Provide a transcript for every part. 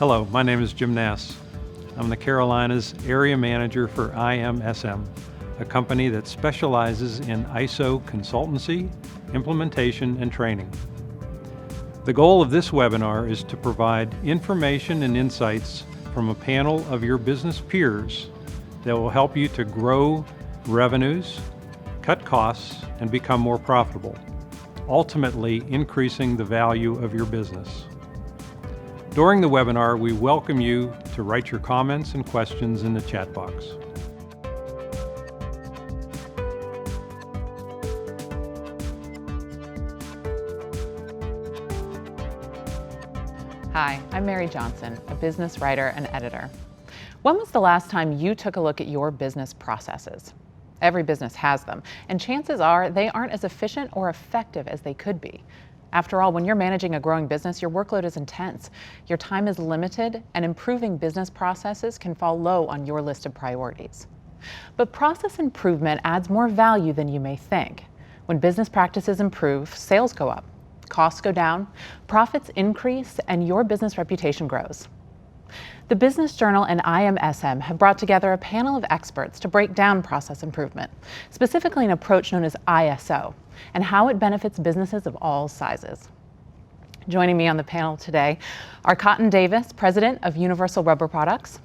Hello, my name is Jim Nass. I'm the Carolinas Area Manager for IMSM, a company that specializes in ISO consultancy, implementation, and training. The goal of this webinar is to provide information and insights from a panel of your business peers that will help you to grow revenues, cut costs, and become more profitable, ultimately increasing the value of your business. During the webinar, we welcome you to write your comments and questions in the chat box. Hi, I'm Mary Johnson, a business writer and editor. When was the last time you took a look at your business processes? Every business has them, and chances are they aren't as efficient or effective as they could be. After all, when you're managing a growing business, your workload is intense, your time is limited, and improving business processes can fall low on your list of priorities. But process improvement adds more value than you may think. When business practices improve, sales go up, costs go down, profits increase, and your business reputation grows. The Business Journal and IMSM have brought together a panel of experts to break down process improvement, specifically an approach known as ISO, and how it benefits businesses of all sizes. Joining me on the panel today are Cotton Davis, President of Universal Rubber Products.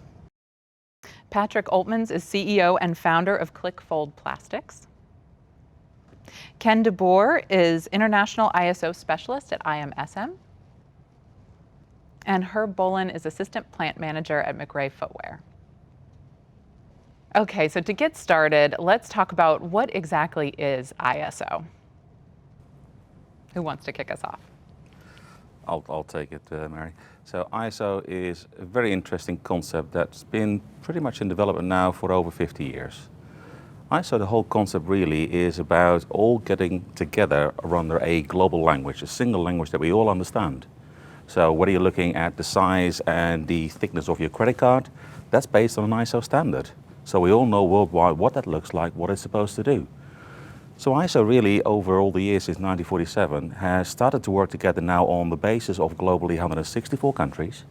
Patrick Oltmans is CEO and founder of ClickFold Plastics. Ken DeBoer is International ISO Specialist at IMSM. And Herb Bolin is Assistant Plant Manager at McRae Footwear. Okay, so to get started, let's talk about what exactly is ISO. Who wants to kick us off? I'll take it, Mary. So ISO is a very interesting concept that's been pretty much in development now for over 50 years. ISO, the whole concept really is about all getting together under a global language, a single language that we all understand. So whether you're looking at the size and the thickness of your credit card, that's based on an ISO standard. So we all know worldwide what that looks like, what it's supposed to do. So ISO really, over all the years since 1947, has started to work together now on the basis of globally 164 countries.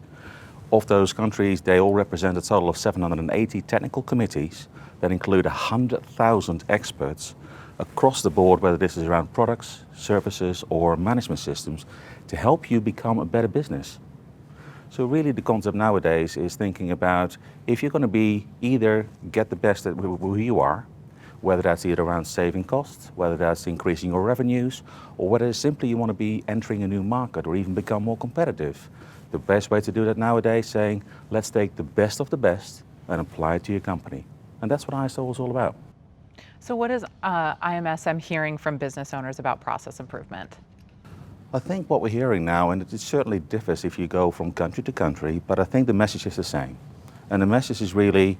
Of those countries, they all represent a total of 780 technical committees that include 100,000 experts across the board, whether this is around products, services, or management systems, to help you become a better business. So really the concept nowadays is thinking about if you're going to be either get the best at who you are, whether that's either around saving costs, whether that's increasing your revenues, or whether it's simply you want to be entering a new market or even become more competitive. The best way to do that nowadays is saying, let's take the best of the best and apply it to your company. And that's what ISO is all about. So what is IMSM hearing from business owners about process improvement? I think what we're hearing now, and it certainly differs if you go from country to country, but I think the message is the same. And the message is really,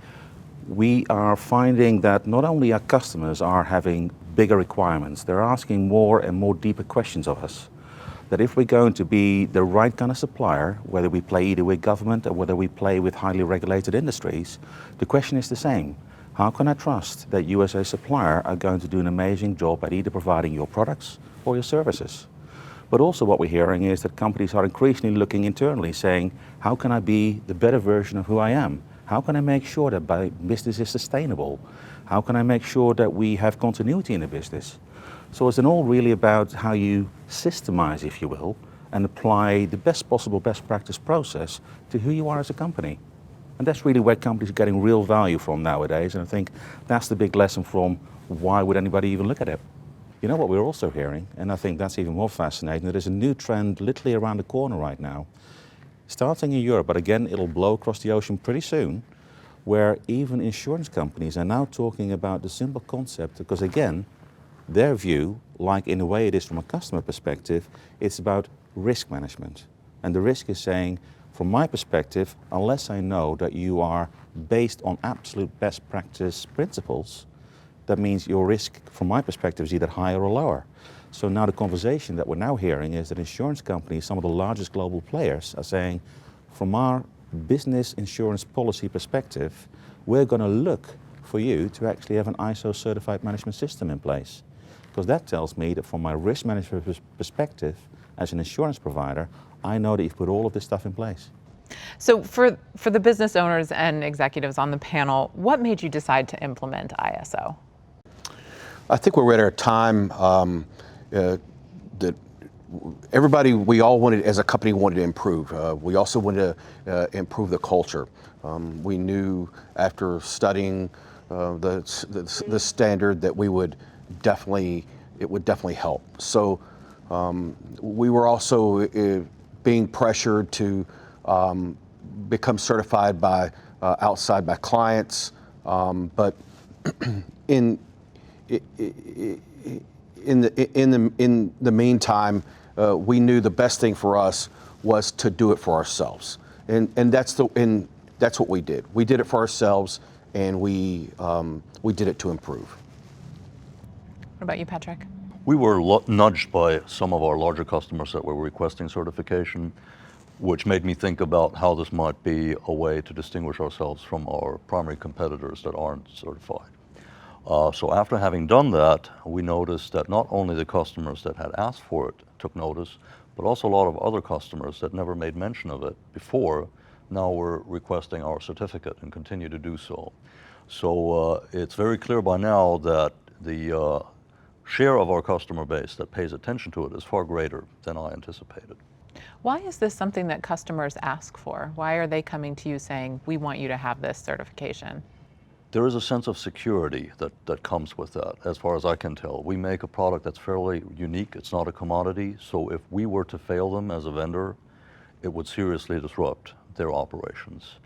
we are finding that not only our customers are having bigger requirements, they're asking more and more deeper questions of us. That if we're going to be the right kind of supplier, whether we play either with government or whether we play with highly regulated industries, the question is the same. How can I trust that you as a supplier are going to do an amazing job at either providing your products or your services? But also what we're hearing is that companies are increasingly looking internally, saying, how can I be the better version of who I am? How can I make sure that my business is sustainable? How can I make sure that we have continuity in the business? So it's all really about how you systemize, if you will, and apply the best possible best practice process to who you are as a company. And that's really where companies are getting real value from nowadays. And I think that's the big lesson from why would anybody even look at it. You know what we're also hearing, and I think that's even more fascinating, there's a new trend literally around the corner right now, starting in Europe, but again, it'll blow across the ocean pretty soon, where even insurance companies are now talking about the simple concept, because again, their view, like in a way it is from a customer perspective, it's about risk management. And the risk is saying, from my perspective, unless I know that you are based on absolute best practice principles, that means your risk, from my perspective, is either higher or lower. So now the conversation that we're now hearing is that insurance companies, some of the largest global players, are saying, from our business insurance policy perspective, we're going to look for you to actually have an ISO certified management system in place. Because that tells me that from my risk management perspective, as an insurance provider, I know that you've put all of this stuff in place. So for the business owners and executives on the panel, what made you decide to implement ISO? I think we're at a time that everybody, we all wanted, as a company, wanted to improve. We also wanted to improve the culture. We knew after studying the standard that it would definitely help. So we were also being pressured to become certified by outside by clients, but in the meantime, we knew the best thing for us was to do it for ourselves, and that's what we did. We did it for ourselves, and we did it to improve. What about you, Patrick? We were nudged by some of our larger customers that were requesting certification, which made me think about how this might be a way to distinguish ourselves from our primary competitors that aren't certified. So after having done that, we noticed that not only the customers that had asked for it took notice, but also a lot of other customers that never made mention of it before now were requesting our certificate and continue to do so. So it's very clear by now that the share of our customer base that pays attention to it is far greater than I anticipated. Why is this something that customers ask for? Why are they coming to you saying, we want you to have this certification? There is a sense of security that comes with that, as far as I can tell. We make a product that's fairly unique. It's not a commodity. So if we were to fail them as a vendor, it would seriously disrupt their operations.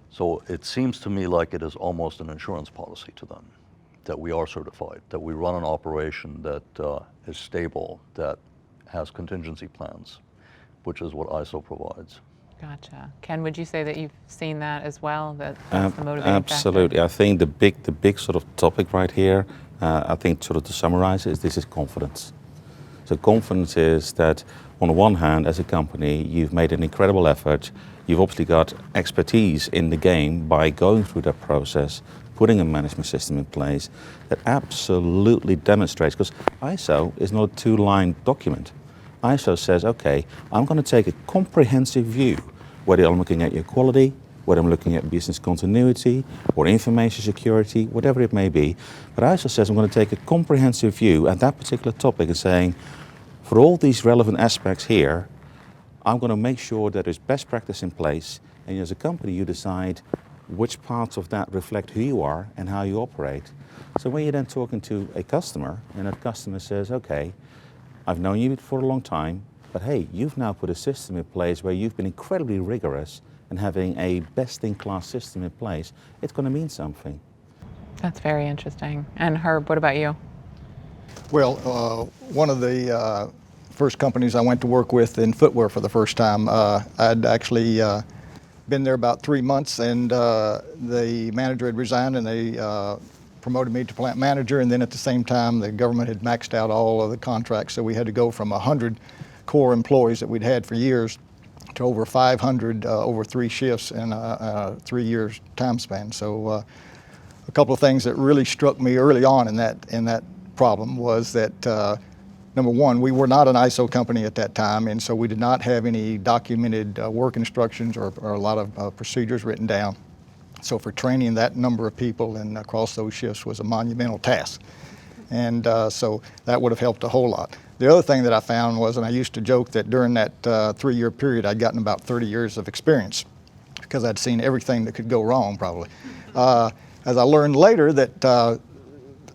So it seems to me like it is almost an insurance policy to them, that we are certified, that we run an operation that is stable, that has contingency plans, which is what ISO provides. Gotcha. Ken, would you say that you've seen that as well? That's the motivating absolutely. factor? I think the big sort of topic right here, I think sort of to summarize is this is confidence. So confidence is that on the one hand, as a company, you've made an incredible effort. You've obviously got expertise in the game by going through that process, putting a management system in place that absolutely demonstrates, because ISO is not a two-line document. ISO says, okay, I'm going to take a comprehensive view, whether I'm looking at your quality, whether I'm looking at business continuity or information security, whatever it may be. But ISO says I'm going to take a comprehensive view at that particular topic and saying, for all these relevant aspects here, I'm going to make sure that there's best practice in place, and as a company you decide which parts of that reflect who you are and how you operate. So when you're then talking to a customer, and that customer says, okay, I've known you for a long time, but hey, you've now put a system in place where you've been incredibly rigorous and having a best-in-class system in place, it's going to mean something. That's very interesting. And Herb, what about you? Well, one of the first companies I went to work with in footwear for the first time, I'd actually been there about 3 months, and the manager had resigned, and they promoted me to plant manager, and then at the same time the government had maxed out all of the contracts, so we had to go from 100 core employees that we'd had for years to over 500 over 3 shifts in a 3 years time span. So a couple of things that really struck me early on in that problem was that number one, we were not an ISO company at that time, and so we did not have any documented work instructions or a lot of procedures written down. So for training that number of people and across those shifts was a monumental task. And so that would have helped a whole lot. The other thing that I found was, and I used to joke that during that 3-year period, I'd gotten about 30 years of experience because I'd seen everything that could go wrong probably. As I learned later that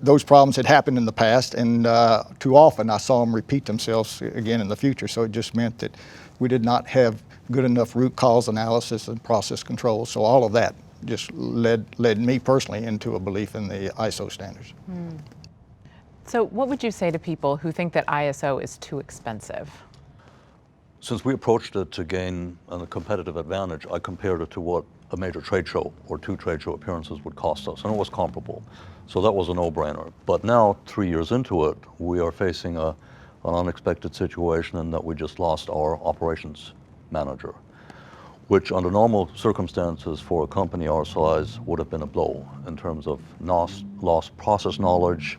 those problems had happened in the past, and too often I saw them repeat themselves again in the future. So it just meant that we did not have good enough root cause analysis and process control. So all of that just led me personally into a belief in the ISO standards. So what would you say to people who think that ISO is too expensive? Since we approached it to gain a competitive advantage, I compared it to what a major trade show or 2 trade show appearances would cost us, and it was comparable. So that was a no-brainer. But now, 3 years into it, we are facing an unexpected situation in that we just lost our operations manager, which under normal circumstances for a company our size would have been a blow in terms of lost process knowledge,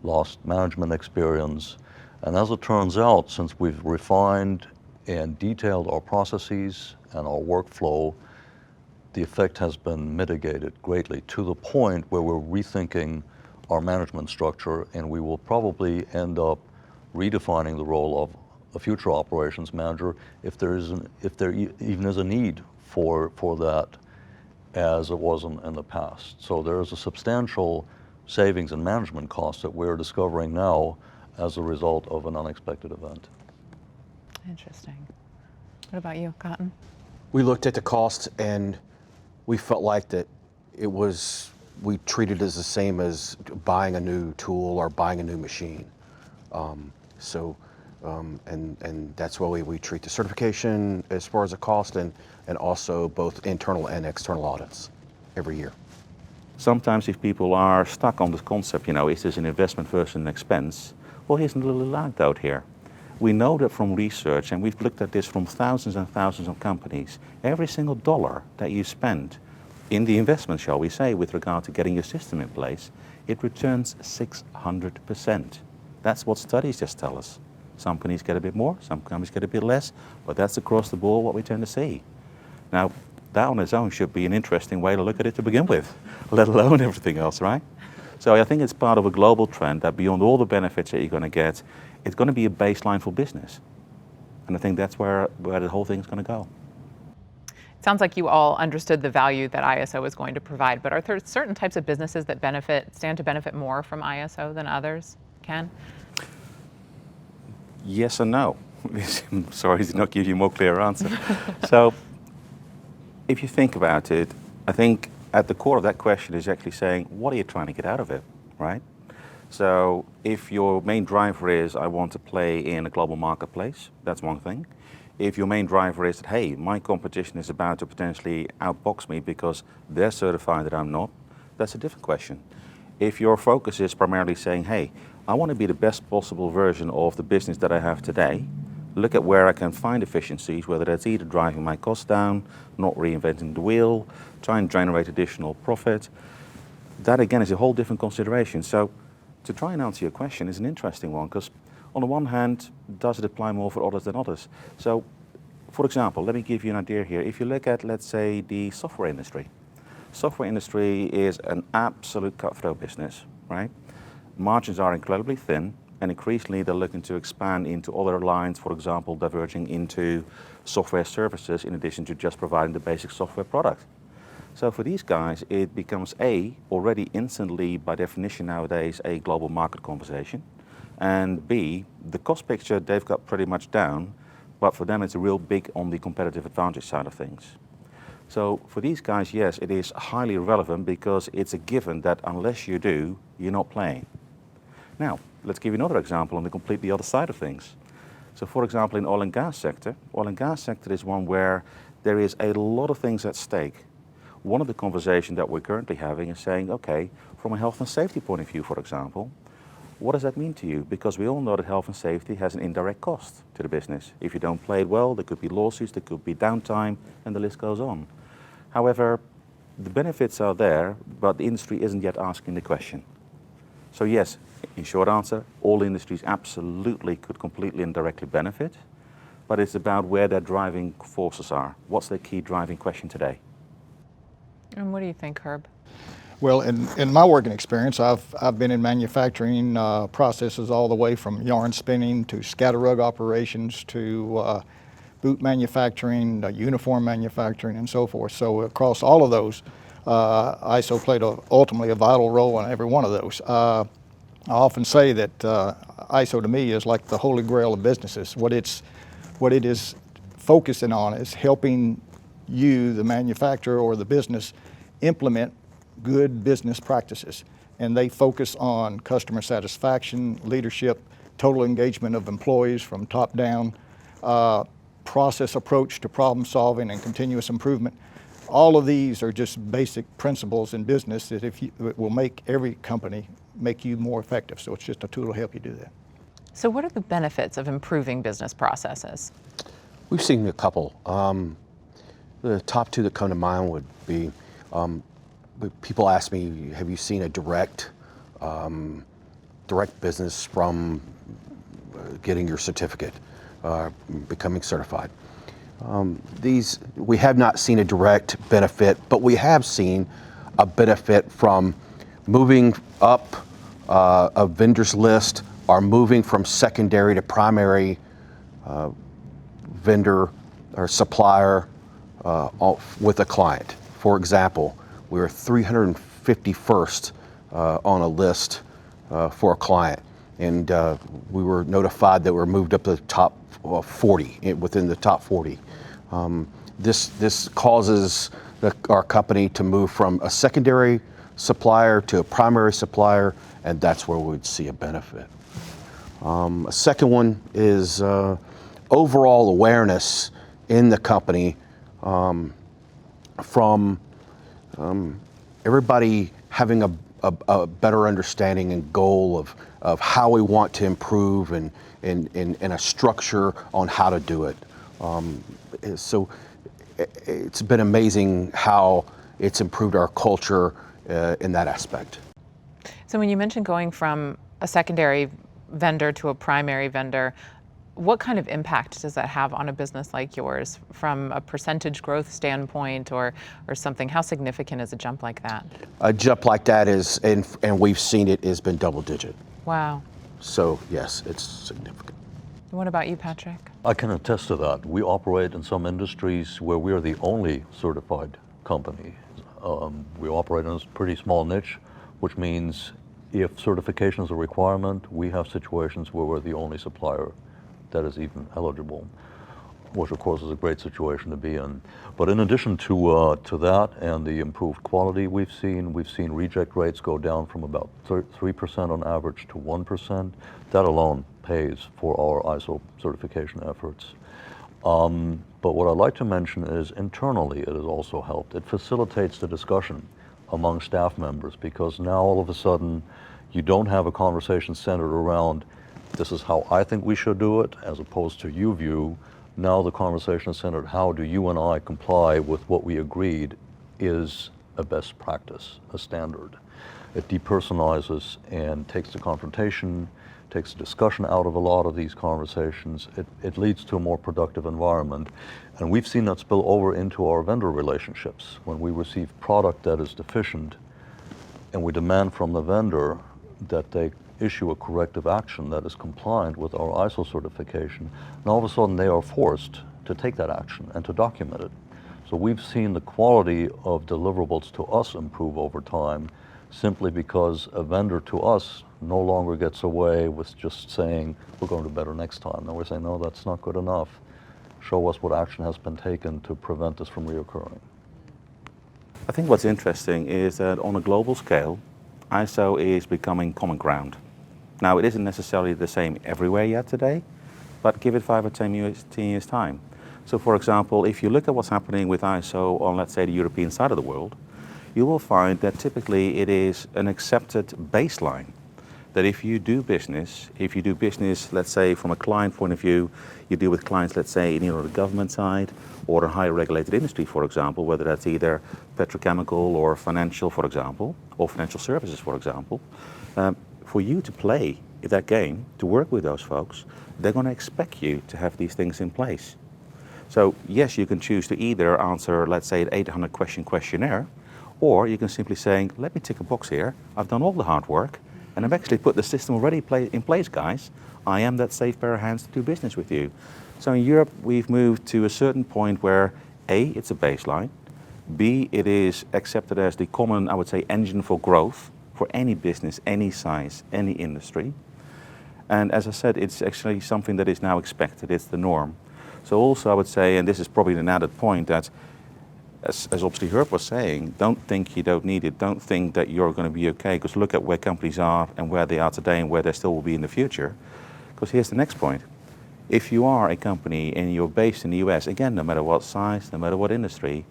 lost management experience. And as it turns out, since we've refined and detailed our processes and our workflow, the effect has been mitigated greatly to the point where we're rethinking our management structure, and we will probably end up redefining the role of a future operations manager if there even is a need for that as it was in the past. So there is a substantial savings in management costs that we're discovering now as a result of an unexpected event. Interesting. What about you, Cotton? We looked at the cost and we felt like that we treated it as the same as buying a new tool or buying a new machine. And that's why we treat the certification as far as the cost and also both internal and external audits every year. Sometimes if people are stuck on this concept, is this an investment versus an expense? Well, here's a little anecdote here. We know that from research, and we've looked at this from thousands and thousands of companies, every single dollar that you spend in the investment, shall we say, with regard to getting your system in place, it returns 600%. That's what studies just tell us. Some companies get a bit more, some companies get a bit less, but that's across the board what we tend to see. Now, that on its own should be an interesting way to look at it to begin with, let alone everything else, right? So I think it's part of a global trend that beyond all the benefits that you're going to get, it's going to be a baseline for business. And I think that's where the whole thing's going to go. It sounds like you all understood the value that ISO is going to provide, but are there certain types of businesses that stand to benefit more from ISO than others? Ken? Yes and no. I'm sorry to not give you a more clear answer. So if you think about it, I think at the core of that question is actually saying, what are you trying to get out of it, right? So if your main driver is, I want to play in a global marketplace, that's one thing. If your main driver is that, hey, my competition is about to potentially outbox me because they're certified that I'm not, that's a different question. If your focus is primarily saying, hey, I want to be the best possible version of the business that I have today, look at where I can find efficiencies, whether that's either driving my costs down, not reinventing the wheel, try and generate additional profit, that again is a whole different consideration. So to try and answer your question is an interesting one, because on the one hand, does it apply more for others than others? So, for example, let me give you an idea here. If you look at, let's say, the software industry. Software industry is an absolute cutthroat business, right? Margins are incredibly thin, and increasingly they're looking to expand into other lines, for example, diverging into software services in addition to just providing the basic software product. So for these guys, it becomes already instantly, by definition nowadays, a global market conversation. And B, the cost picture they've got pretty much down, but for them it's a real big on the competitive advantage side of things. So for these guys, yes, it is highly relevant because it's a given that unless you do, you're not playing. Now, let's give you another example on the completely other side of things. So for example, in oil and gas sector is one where there is a lot of things at stake. One of the conversations that we're currently having is saying, okay, from a health and safety point of view, for example, what does that mean to you? Because we all know that health and safety has an indirect cost to the business. If you don't play it well, there could be lawsuits, there could be downtime, and the list goes on. However, the benefits are there, but the industry isn't yet asking the question. So yes, in short answer, all industries absolutely could completely and directly benefit, but it's about where their driving forces are. What's their key driving question today? And what do you think, Herb? Well, in my working experience, I've been in manufacturing processes all the way from yarn spinning to scatter rug operations to boot manufacturing, uniform manufacturing, and so forth. So across all of those, ISO played ultimately a vital role in every one of those. I often say that ISO to me is like the holy grail of businesses. What it is focusing on is helping you, the manufacturer or the business, implement good business practices. And they focus on customer satisfaction, leadership, total engagement of employees from top down, process approach to problem solving and continuous improvement. All of these are just basic principles in business that it will make every company make you more effective. So it's just a tool to help you do that. So what are the benefits of improving business processes? We've seen a couple. The top two that come to mind would be, people ask me, have you seen a direct business from getting your certificate? becoming certified. We have not seen a direct benefit, but we have seen a benefit from moving up a vendor's list or moving from secondary to primary vendor or supplier with a client. For example, we were 351st on a list for a client, and we were notified that we're moved up to the top 40, within the top 40. This causes our company to move from a secondary supplier to a primary supplier, and that's where we'd see a benefit. A second one is overall awareness in the company from everybody having a better understanding and goal of how we want to improve and a structure on how to do it. So it's been amazing how it's improved our culture in that aspect. So when you mentioned going from a secondary vendor to a primary vendor, what kind of impact does that have on a business like yours from a percentage growth standpoint or something? How significant is a jump like that? A jump like that is, and we've seen it, has been double digit. Wow. So yes, it's significant. What about you, Patrick? I can attest to that. We operate in some industries where we are the only certified company. We operate in a pretty small niche, which means if certification is a requirement, we have situations where we're the only supplier that is even eligible, which of course is a great situation to be in. But in addition to that and the improved quality we've seen reject rates go down from about 3% on average to 1%. That alone pays for our ISO certification efforts. But what I'd like to mention is internally it has also helped. It facilitates the discussion among staff members, because now all of a sudden you don't have a conversation centered around this is how I think we should do it, as opposed to you view. Now the conversation is centered, how do you and I comply with what we agreed is a best practice, a standard. It depersonalizes and takes the confrontation, takes the discussion out of a lot of these conversations. It leads to a more productive environment. And we've seen that spill over into our vendor relationships. When we receive product that is deficient and we demand from the vendor that they issue a corrective action that is compliant with our ISO certification, and all of a sudden they are forced to take that action and to document it. So we've seen the quality of deliverables to us improve over time, simply because a vendor to us no longer gets away with just saying, we're going to do better next time. Now we're saying, no, that's not good enough. Show us what action has been taken to prevent this from reoccurring. I think what's interesting is that on a global scale, ISO is becoming common ground. Now, it isn't necessarily the same everywhere yet today, but give it 5 or 10 years time. So for example, if you look at what's happening with ISO on, let's say, the European side of the world, you will find that typically it is an accepted baseline. That if you do business, let's say from a client point of view, you deal with clients, let's say, in either the government side or a higher regulated industry, for example, whether that's either petrochemical or financial, for example, or financial services, for example. For you to play that game, to work with those folks, they're going to expect you to have these things in place. So yes, you can choose to either answer, let's say, an 800 question questionnaire, or you can simply say, let me tick a box here, I've done all the hard work, and I've actually put the system already in place, guys. I am that safe pair of hands to do business with you. So in Europe, we've moved to a certain point where A, it's a baseline, B, it is accepted as the common, I would say, engine for growth for any business, any size, any industry. And as I said, it's actually something that is now expected, it's the norm. So also I would say, and this is probably an added point, that as obviously Herb was saying, don't think you don't need it, don't think that you're going to be okay, because look at where companies are and where they are today and where they still will be in the future. Because here's the next point. If you are a company and you're based in the US, again, no matter what size, no matter what industry,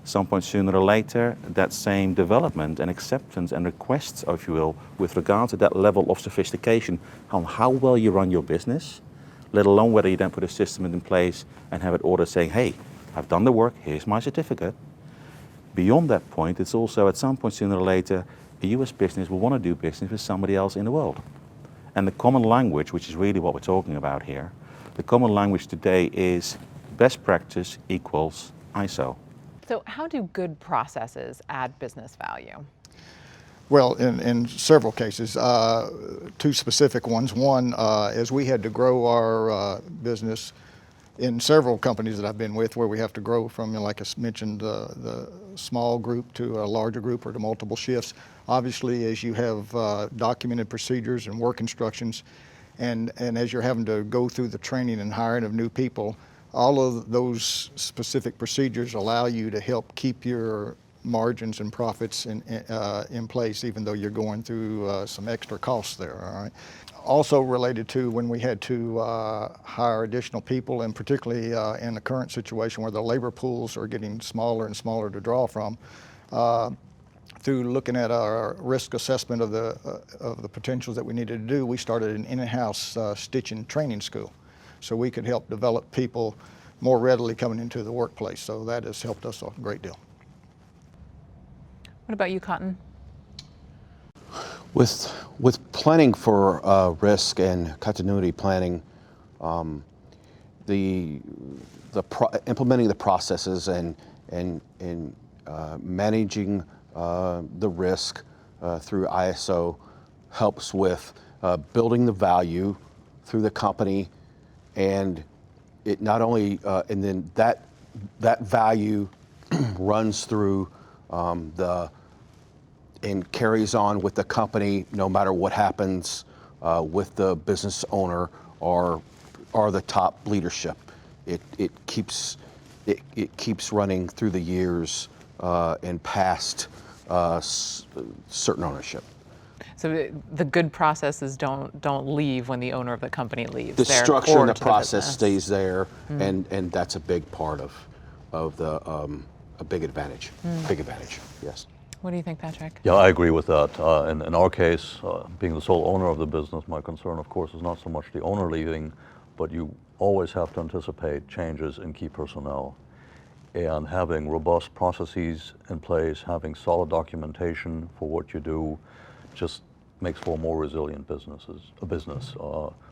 some point sooner or later, that same development and acceptance and requests, if you will, with regard to that level of sophistication on how well you run your business, let alone whether you then put a system in place and have it ordered saying, hey, I've done the work, here's my certificate. Beyond that point, it's also at some point sooner or later, a US business will want to do business with somebody else in the world. And the common language, which is really what we're talking about here, the common language today is best practice equals ISO. So how do good processes add business value? Well, in several cases, two specific ones. One, as we had to grow our business in several companies that I've been with, where we have to grow from, like I mentioned, the small group to a larger group or to multiple shifts. Obviously, as you have documented procedures and work instructions, and as you're having to go through the training and hiring of new people, all of those specific procedures allow you to help keep your margins and profits in place, even though you're going through some extra costs there, all right? Also related to when we had to hire additional people, and particularly in the current situation where the labor pools are getting smaller and smaller to draw from, through looking at our risk assessment of the potentials that we needed to do, we started an in-house stitching training school, so we could help develop people more readily coming into the workplace. So that has helped us a great deal. What about you, Cotton? With planning for risk and continuity planning, implementing the processes and managing the risk through ISO helps with building the value through the company, and it not only and then that value runs through and carries on with the company no matter what happens with the business owner or the top leadership. It keeps running through the years and past certain ownership. So the good processes don't leave when the owner of the company leaves. The They're structure core and the to the process business. stays there, and that's a big part of the a big advantage. Big advantage, yes. What do you think, Patrick? Yeah, I agree with that. In our case, being the sole owner of the business, my concern, of course, is not so much the owner leaving, but you always have to anticipate changes in key personnel. And having robust processes in place, having solid documentation for what you do, just makes for a more resilient business.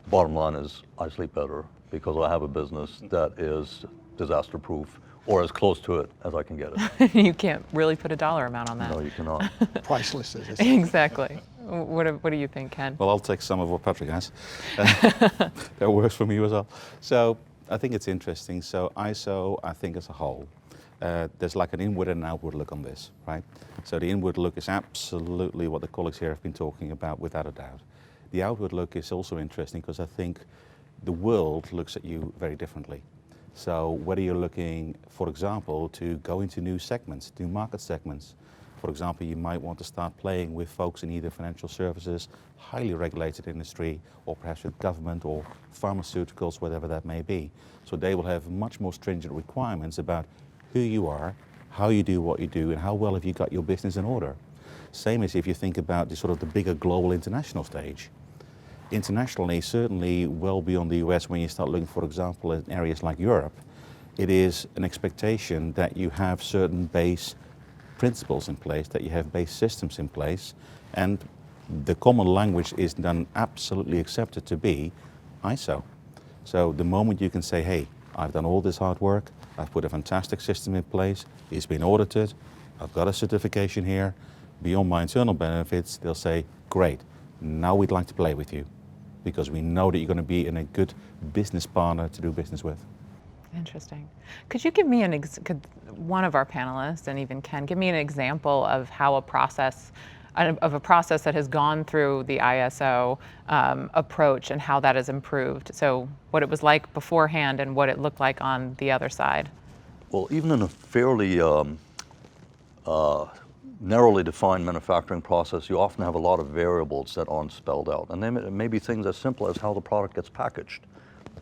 Bottom line is, I sleep better because I have a business that is disaster-proof, or as close to it as I can get it. You can't really put a dollar amount on that. No, you cannot. Priceless, as they say. Exactly. What do you think, Ken? Well, I'll take some of what Patrick has. That works for me as well. So I think it's interesting. So ISO, I think as a whole, there's like an inward and outward look on this, right? So the inward look is absolutely what the colleagues here have been talking about, without a doubt. The outward look is also interesting because I think the world looks at you very differently. So whether you're looking, for example, to go into new segments, new market segments, for example, you might want to start playing with folks in either financial services, highly regulated industry, or perhaps with government or pharmaceuticals, whatever that may be. So they will have much more stringent requirements about who you are, how you do what you do, and how well have you got your business in order. Same as if you think about the sort of the bigger global international stage. Internationally, certainly well beyond the US, when you start looking, for example, in areas like Europe, it is an expectation that you have certain base principles in place, that you have base systems in place, and the common language is then absolutely accepted to be ISO. So the moment you can say, hey, I've done all this hard work, I've put a fantastic system in place, it's been audited, I've got a certification here, beyond my internal benefits, they'll say, great, now we'd like to play with you, because we know that you're going to be a good business partner to do business with. Interesting. Could you give me could one of our panelists, and even Ken, give me an example of how a process that has gone through the ISO approach and how that has improved? So what it was like beforehand and what it looked like on the other side. Well, even in a fairly narrowly defined manufacturing process, you often have a lot of variables that aren't spelled out. And then it may be things as simple as how the product gets packaged,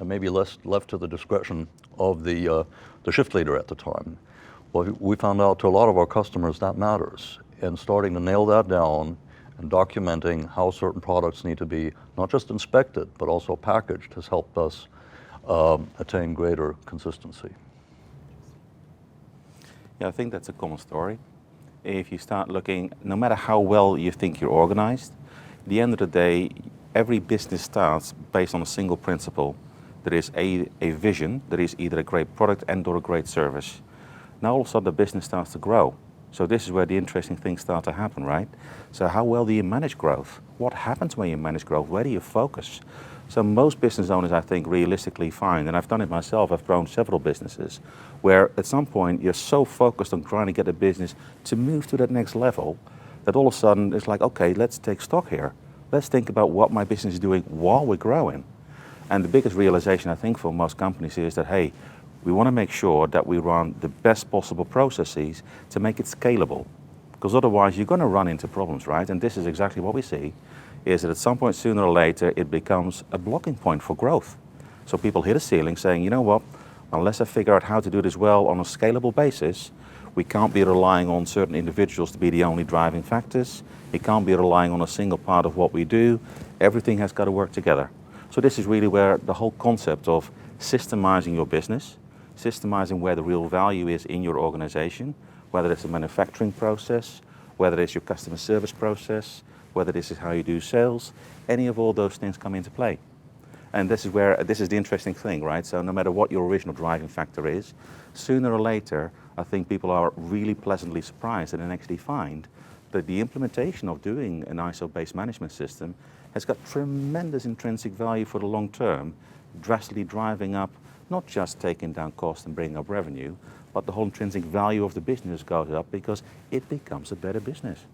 and maybe left to the discretion of the shift leader at the time. Well, we found out to a lot of our customers that matters, and starting to nail that down and documenting how certain products need to be not just inspected, but also packaged has helped us attain greater consistency. Yeah, I think that's a common story. If you start looking, no matter how well you think you're organized, at the end of the day, every business starts based on a single principle, there is a vision, there is either a great product and or a great service. Now all of a sudden the business starts to grow. So this is where the interesting things start to happen, right? So how well do you manage growth? What happens when you manage growth? Where do you focus? So most business owners, I think, realistically find, and I've done it myself, I've grown several businesses, where at some point you're so focused on trying to get a business to move to that next level that all of a sudden it's like, okay, let's take stock here. Let's think about what my business is doing while we're growing. And the biggest realization, I think, for most companies is that, hey, we want to make sure that we run the best possible processes to make it scalable. Because otherwise you're going to run into problems, right? And this is exactly what we see, is that at some point sooner or later it becomes a blocking point for growth. So people hit a ceiling saying, you know what, unless I figure out how to do this well on a scalable basis, we can't be relying on certain individuals to be the only driving factors. It can't be relying on a single part of what we do. Everything has got to work together. So this is really where the whole concept of systemizing your business, systemizing where the real value is in your organization, whether it's a manufacturing process, whether it's your customer service process, whether this is how you do sales, any of all those things come into play. And this is the interesting thing, right? So no matter what your original driving factor is, sooner or later, I think people are really pleasantly surprised and then actually find that the implementation of doing an ISO-based management system has got tremendous intrinsic value for the long term, drastically driving up, not just taking down cost and bringing up revenue, but the whole intrinsic value of the business goes up because it becomes a better business.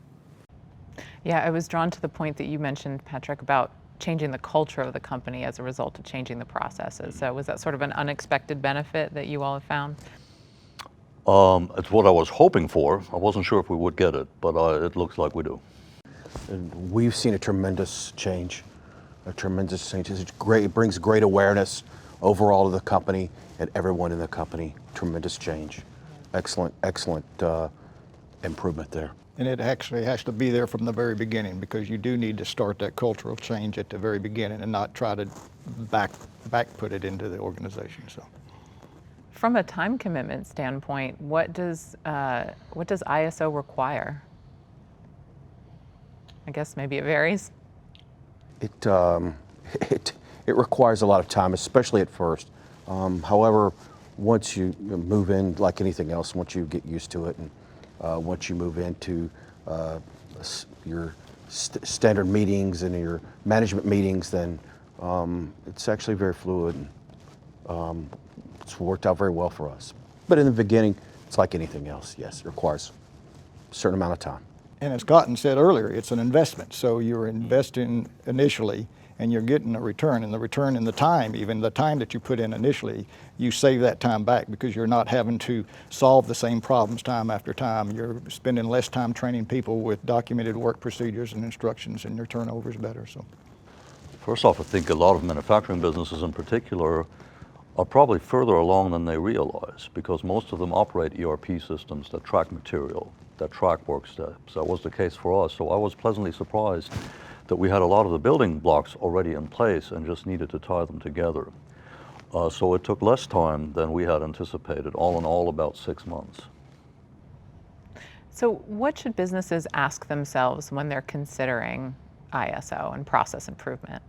Yeah, I was drawn to the point that you mentioned, Patrick, about changing the culture of the company as a result of changing the processes. So was that sort of an unexpected benefit that you all have found? It's what I was hoping for. I wasn't sure if we would get it, but it looks like we do. And we've seen a tremendous change. It's great. It brings great awareness overall to the company and everyone in the company. Tremendous change. Excellent improvement there. And it actually has to be there from the very beginning, because you do need to start that cultural change at the very beginning and not try to back put it into the organization. So, From a time commitment standpoint, what does ISO require? I guess maybe it varies. It requires a lot of time, especially at first. However, once you move in, like anything else, once you get used to it, and once you move into your standard meetings and your management meetings, then it's actually very fluid, and it's worked out very well for us. But in the beginning, it's like anything else. Yes, it requires a certain amount of time. and as Cotton said earlier, it's an investment. So you're investing initially, and you're getting a return, and the return in the time, even the time that you put in initially, you save that time back because you're not having to solve the same problems time after time. You're spending less time training people with documented work procedures and instructions, and your turnover is better. So, first off, I think a lot of manufacturing businesses in particular are probably further along than they realize, because most of them operate ERP systems that track material, that track work steps. That was the case for us. So I was pleasantly surprised that we had a lot of the building blocks already in place and just needed to tie them together. So it took less time than we had anticipated, all in all about 6 months. So what should businesses ask themselves when they're considering ISO and process improvement?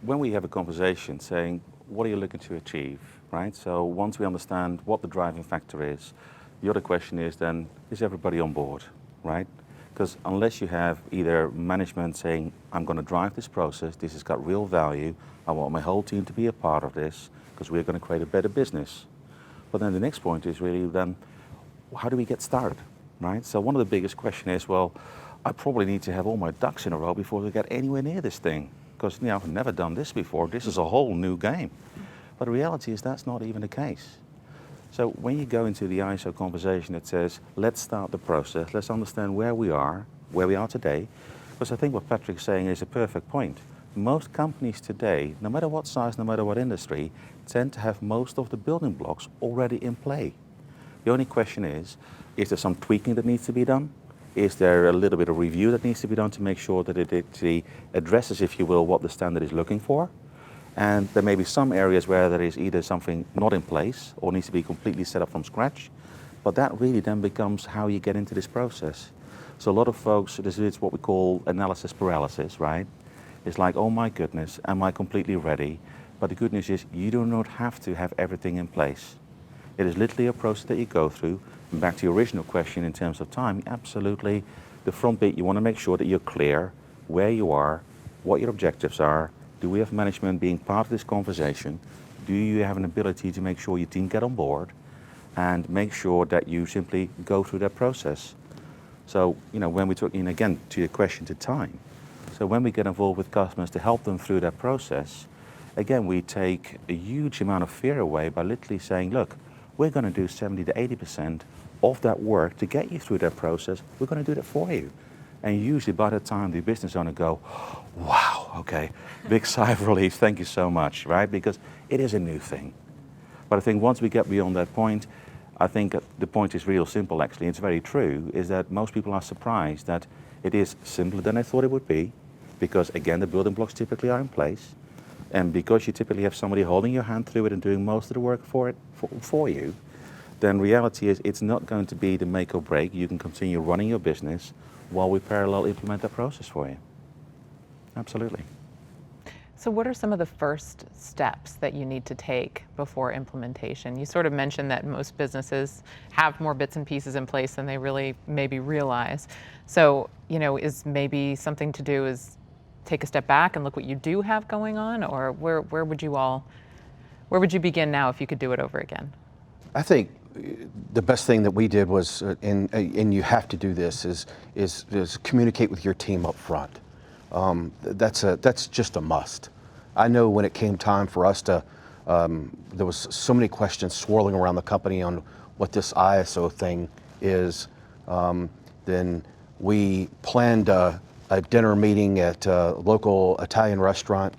When we have a conversation saying, what are you looking to achieve, right? So once we understand what the driving factor is, the other question is then, is everybody on board, right? Because unless you have either management saying, I'm going to drive this process, this has got real value, I want my whole team to be a part of this, because we're going to create a better business. But then the next point is really then, how do we get started, right? So one of the biggest questions is, well, I probably need to have all my ducks in a row before we get anywhere near this thing, because I've never done this before. This is a whole new game. But the reality is that's not even the case. So when you go into the ISO conversation, it says, let's start the process, let's understand where we are today, because I think what Patrick's saying is a perfect point. Most companies today, no matter what size, no matter what industry, tend to have most of the building blocks already in play. The only question is there some tweaking that needs to be done? Is there a little bit of review that needs to be done to make sure that it actually addresses, if you will, what the standard is looking for? And there may be some areas where there is either something not in place or needs to be completely set up from scratch. But that really then becomes how you get into this process. So a lot of folks, this is what we call analysis paralysis, right? It's like, oh my goodness, am I completely ready? But the good news is you do not have to have everything in place. It is literally a process that you go through. And back to your original question in terms of time, absolutely. The front bit, you want to make sure that you're clear where you are, what your objectives are. Do we have management being part of this conversation? Do you have an ability to make sure your team get on board? And make sure that you simply go through that process. So, when we're talking, again, to your question to time, so when we get involved with customers to help them through that process, again, we take a huge amount of fear away by literally saying, look, we're going to do 70 to 80% of that work to get you through that process. We're going to do that for you. And usually by the time the business owner go, wow, okay, big sigh of relief, thank you so much, right? Because it is a new thing. But I think once we get beyond that point, I think the point is real simple actually, it's very true, is that most people are surprised that it is simpler than they thought it would be, because again, the building blocks typically are in place. And because you typically have somebody holding your hand through it and doing most of the work for you, then reality is it's not going to be the make or break. You can continue running your business while we parallel implement that process for you. Absolutely. So what are some of the first steps that you need to take before implementation? You sort of mentioned that most businesses have more bits and pieces in place than they really maybe realize. So, is maybe something to do is take a step back and look what you do have going on, or where would you begin now if you could do it over again? I think the best thing that we did was, and you have to do this, is communicate with your team up front. That's just a must. I know when it came time for us to, there was so many questions swirling around the company on what this ISO thing is. Then we planned a dinner meeting at a local Italian restaurant,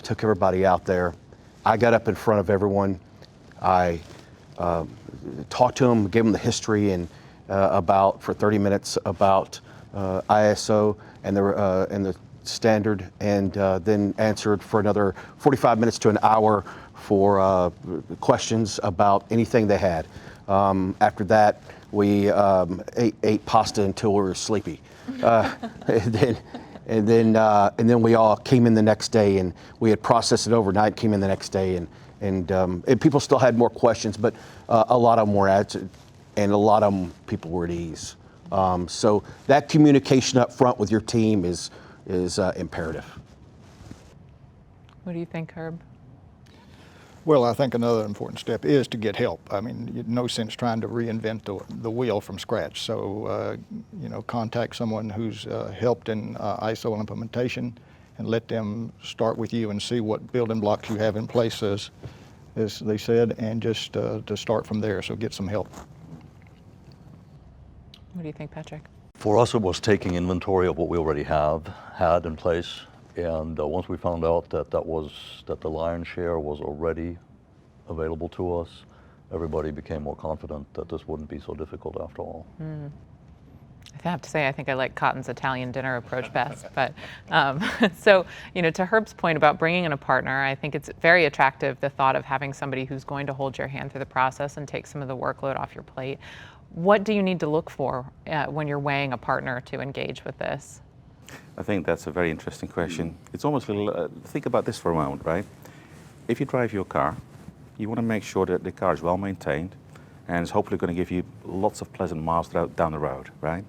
took everybody out there. I got up in front of everyone. I talked to them, gave them the history and for 30 minutes about ISO and the standard, and then answered for another 45 minutes to an hour for questions about anything they had. After that, we ate pasta until we were sleepy. And then we all came in the next day, and we had processed it overnight, came in the next day, and people still had more questions, but a lot of them were answered, and a lot of them people were at ease. So that communication up front with your team is imperative. What do you think, Herb? Well, I think another important step is to get help. I mean, no sense trying to reinvent the wheel from scratch. So, contact someone who's helped in ISO implementation and let them start with you and see what building blocks you have in place, as they said, and just to start from there. So get some help. What do you think, Patrick? For us, it was taking inventory of what we already had in place, and once we found out that the lion's share was already available to us, everybody became more confident that this wouldn't be so difficult after all. I have to say, I think I like Cotton's Italian dinner approach best. But so, to Herb's point about bringing in a partner, I think it's very attractive, the thought of having somebody who's going to hold your hand through the process and take some of the workload off your plate. What do you need to look for when you're weighing a partner to engage with this? I think that's a very interesting question. It's almost a little, think about this for a moment, right? If you drive your car, you want to make sure that the car is well maintained and is hopefully going to give you lots of pleasant miles down the road, right?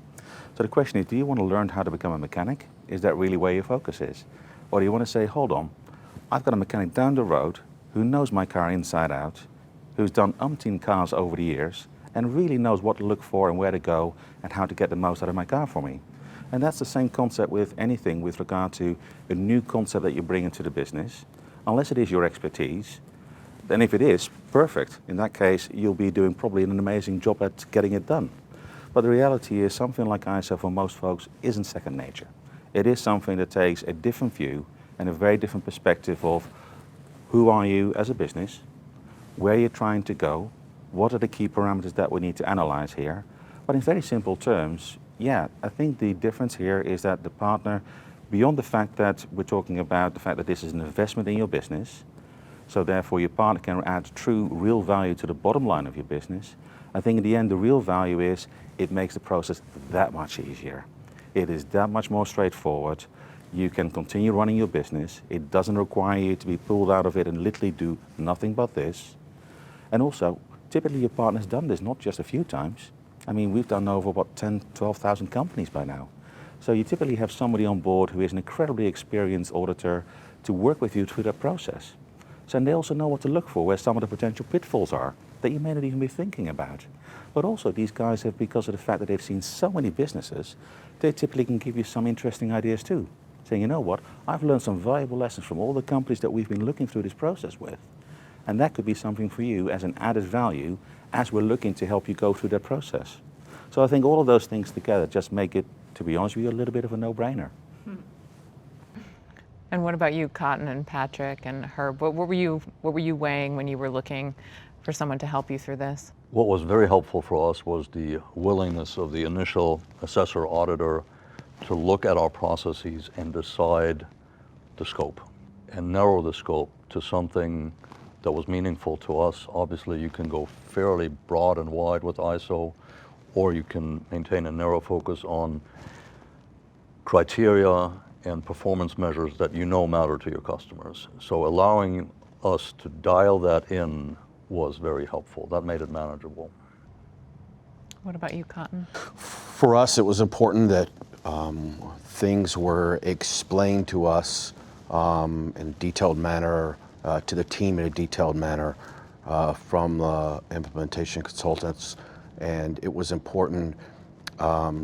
So the question is, do you want to learn how to become a mechanic? Is that really where your focus is? Or do you want to say, hold on, I've got a mechanic down the road who knows my car inside out, who's done umpteen cars over the years, and really knows what to look for and where to go and how to get the most out of my car for me. And that's the same concept with anything with regard to a new concept that you bring into the business. Unless it is your expertise, then if it is, perfect. In that case, you'll be doing probably an amazing job at getting it done. But the reality is something like ISO for most folks isn't second nature. It is something that takes a different view and a very different perspective of who are you as a business, where you're trying to go, what are the key parameters that we need to analyze here. But in very simple terms, yeah, I think the difference here is that the partner, beyond the fact that we're talking about the fact that this is an investment in your business, so therefore your partner can add true, real value to the bottom line of your business, I think in the end the real value is it makes the process that much easier. It is that much more straightforward. You can continue running your business. It doesn't require you to be pulled out of it and literally do nothing but this. And also, typically your partner's done this not just a few times. I mean, we've done over, what, 10, 12,000 companies by now. So you typically have somebody on board who is an incredibly experienced auditor to work with you through that process. So and they also know what to look for, where some of the potential pitfalls are that you may not even be thinking about. But also these guys have, because of the fact that they've seen so many businesses, they typically can give you some interesting ideas too. Saying, you know what, I've learned some valuable lessons from all the companies that we've been looking through this process with. And that could be something for you as an added value as we're looking to help you go through that process. So I think all of those things together just make it, to be honest with you, a little bit of a no-brainer. And what about you, Cotton and Patrick and Herb? What were you weighing when you were looking for someone to help you through this? What was very helpful for us was the willingness of the initial assessor auditor to look at our processes and decide the scope and narrow the scope to something that was meaningful to us. Obviously, you can go fairly broad and wide with ISO, or you can maintain a narrow focus on criteria and performance measures that you know matter to your customers. So allowing us to dial that in was very helpful. That made it manageable. What about you, Cotton? For us, it was important that things were explained to us in a detailed manner, to the team in a detailed manner from the implementation consultants. And it was important,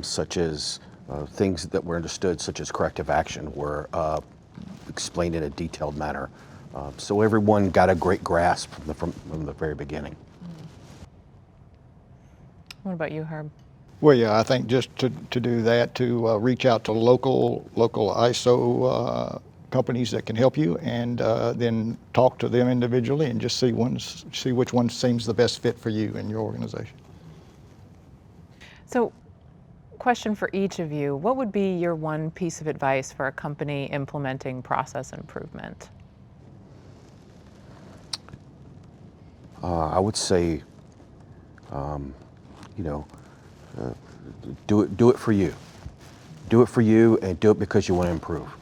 such as things that were understood, such as corrective action, were explained in a detailed manner. So everyone got a great grasp from the very beginning. What about you, Herb? Well, yeah, I think just to do that, to reach out to local ISO companies that can help you, and then talk to them individually and just see which one seems the best fit for you and your organization. So, question for each of you, what would be your one piece of advice for a company implementing process improvement? I would say, do it for you. Do it for you, and do it because you want to improve.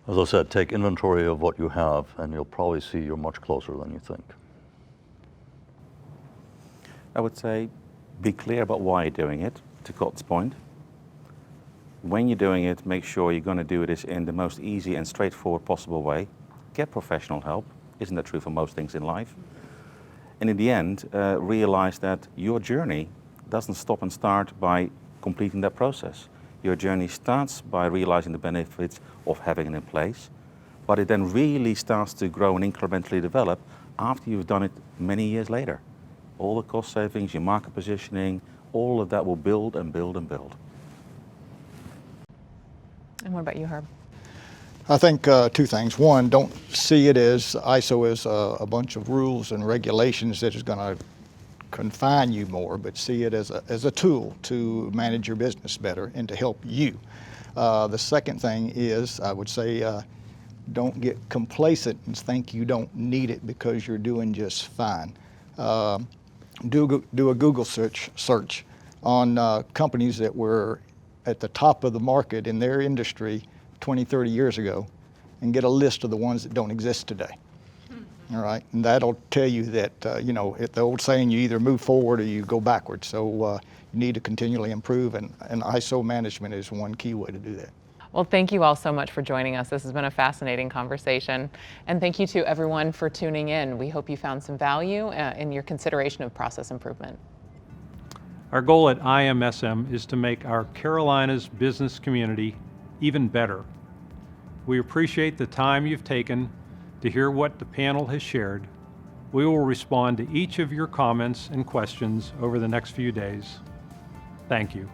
As I said, take inventory of what you have, and you'll probably see you're much closer than you think. I would say be clear about why you're doing it, to Scott's point. When you're doing it, make sure you're going to do this in the most easy and straightforward possible way. Get professional help. Isn't that true for most things in life? And in the end, realize that your journey doesn't stop and start by completing that process. Your journey starts by realizing the benefits of having it in place, but it then really starts to grow and incrementally develop after you've done it many years later. All the cost savings, your market positioning, all of that will build and build and build. And what about you, Herb? I think two things. One, don't see it as ISO as a bunch of rules and regulations that is going to confine you more, but see it as a tool to manage your business better and to help you. The second thing is, I would say, don't get complacent and think you don't need it because you're doing just fine. Do a Google search on companies that were at the top of the market in their industry 20, 30 years ago, and get a list of the ones that don't exist today. All right, and that'll tell you that, the old saying, you either move forward or you go backwards. So you need to continually improve, and ISO management is one key way to do that. Well, thank you all so much for joining us. This has been a fascinating conversation. And thank you to everyone for tuning in. We hope you found some value in your consideration of process improvement. Our goal at IMSM is to make our Carolinas business community even better. We appreciate the time you've taken to hear what the panel has shared. We will respond to each of your comments and questions over the next few days. Thank you.